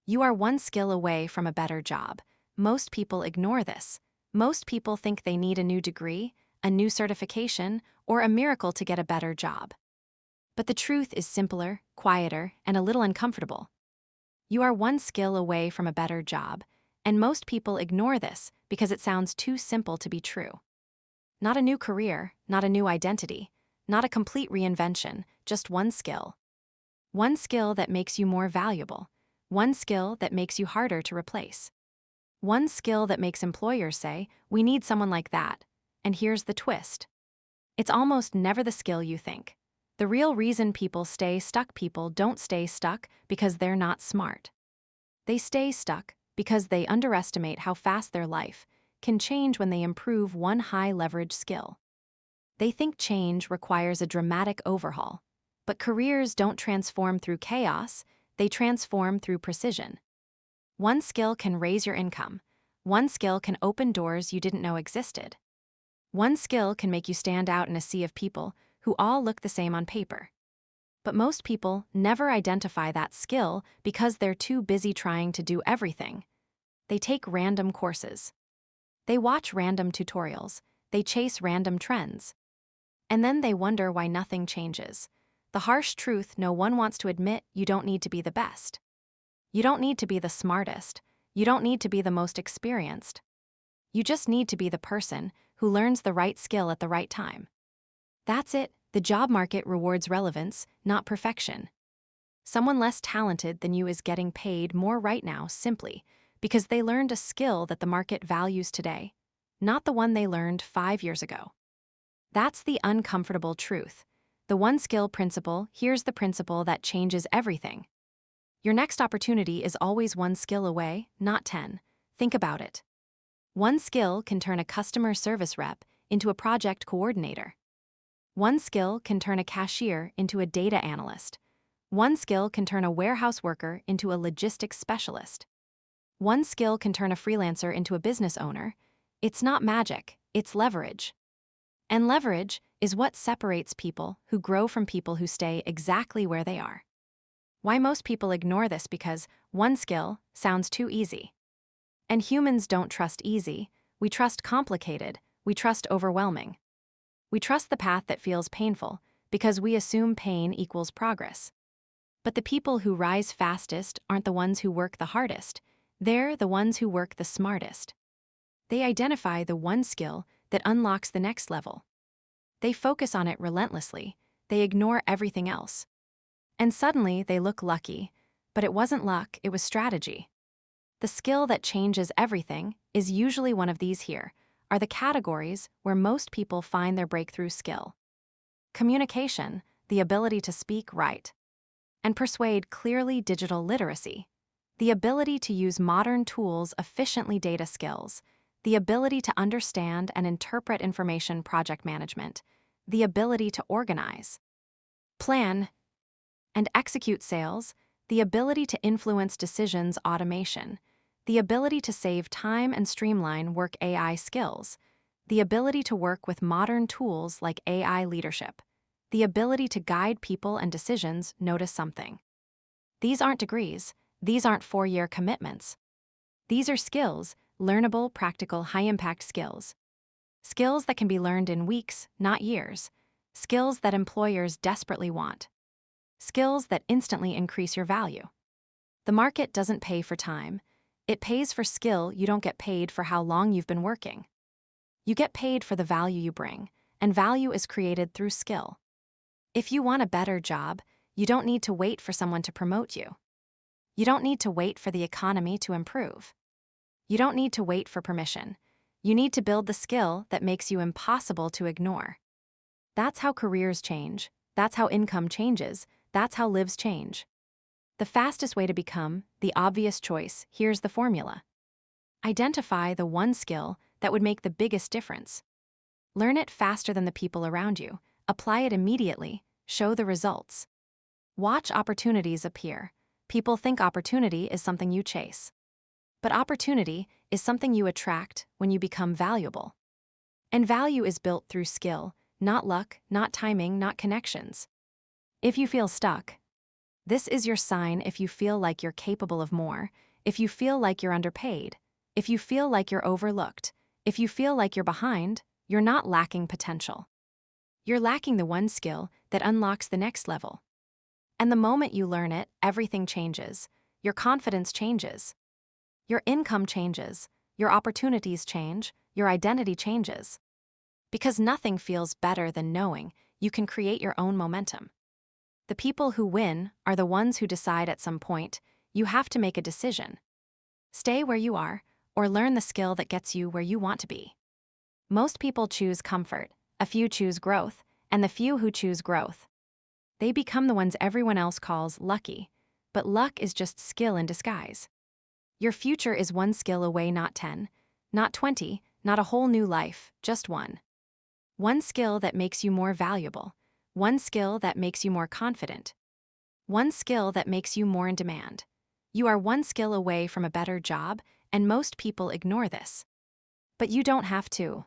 You are one skill away from a better job. Most people ignore this. Most people think they need a new degree, a new certification, or a miracle to get a better job. But the truth is simpler, quieter, and a little uncomfortable. You are one skill away from a better job, and most people ignore this because it sounds too simple to be true. Not a new career, not a new identity, not a complete reinvention, just one skill. One skill that makes you more valuable. One skill that makes you harder to replace. One skill that makes employers say, "We need someone like that." And here's the twist. It's almost never the skill you think. The real reason people don't stay stuck because they're not smart. They stay stuck because they underestimate how fast their life can change when they improve one high-leverage skill. They think change requires a dramatic overhaul, but careers don't transform through chaos, they transform through precision. One skill can raise your income. One skill can open doors you didn't know existed. One skill can make you stand out in a sea of people who all look the same on paper. But most people never identify that skill because they're too busy trying to do everything. They take random courses. They watch random tutorials. They chase random trends. And then they wonder why nothing changes. The harsh truth no one wants to admit: you don't need to be the best. You don't need to be the smartest. You don't need to be the most experienced. You just need to be the person who learns the right skill at the right time. That's it. The job market rewards relevance, not perfection. Someone less talented than you is getting paid more right now simply because they learned a skill that the market values today, not the one they learned 5 years ago. That's the uncomfortable truth. The one skill principle. Here's the principle that changes everything. Your next opportunity is always one skill away, not 10. Think about it. One skill can turn a customer service rep into a project coordinator. One skill can turn a cashier into a data analyst. One skill can turn a warehouse worker into a logistics specialist. One skill can turn a freelancer into a business owner. It's not magic, it's leverage. And leverage is what separates people who grow from people who stay exactly where they are. Why most people ignore this: because one skill sounds too easy. And humans don't trust easy, we trust complicated, we trust overwhelming. We trust the path that feels painful because we assume pain equals progress. But the people who rise fastest aren't the ones who work the hardest, they're the ones who work the smartest. They identify the one skill that unlocks the next level. They focus on it relentlessly, they ignore everything else. And suddenly they look lucky, but it wasn't luck, it was strategy. The skill that changes everything is usually one of these. Here are the categories where most people find their breakthrough skill. Communication, the ability to speak right and persuade clearly. Digital literacy, the ability to use modern tools efficiently. Data skills, the ability to understand and interpret information. Project management, the ability to organize, plan, and execute. Sales, the ability to influence decisions. Automation, the ability to save time and streamline work. AI skills, the ability to work with modern tools like AI. Leadership, the ability to guide people and decisions. Notice something. These aren't degrees, these aren't 4-year commitments. These are skills, learnable, practical, high-impact skills. Skills that can be learned in weeks, not years. Skills that employers desperately want. Skills that instantly increase your value. The market doesn't pay for time. It pays for skill. You don't get paid for how long you've been working. You get paid for the value you bring, and value is created through skill. If you want a better job, you don't need to wait for someone to promote you. You don't need to wait for the economy to improve. You don't need to wait for permission. You need to build the skill that makes you impossible to ignore. That's how careers change. That's how income changes. That's how lives change. The fastest way to become the obvious choice. Here's the formula. Identify the one skill that would make the biggest difference. Learn it faster than the people around you. Apply it immediately. Show the results. Watch opportunities appear. People think opportunity is something you chase. But opportunity is something you attract when you become valuable. And value is built through skill, not luck, not timing, not connections. If you feel stuck, This is your sign if you feel like you're capable of more, if you feel like you're underpaid, if you feel like you're overlooked, if you feel like you're behind, you're not lacking potential. You're lacking the one skill that unlocks the next level. And the moment you learn it, everything changes. Your confidence changes. Your income changes. Your opportunities change. Your identity changes. Because nothing feels better than knowing you can create your own momentum. The people who win are the ones who decide at some point, you have to make a decision. Stay where you are, or learn the skill that gets you where you want to be. Most people choose comfort, a few choose growth, and the few who choose growth, they become the ones everyone else calls lucky. But luck is just skill in disguise. Your future is one skill away, not 10, not 20, not a whole new life, just one. One skill that makes you more valuable. One skill that makes you more confident. One skill that makes you more in demand. You are one skill away from a better job, and most people ignore this. But you don't have to.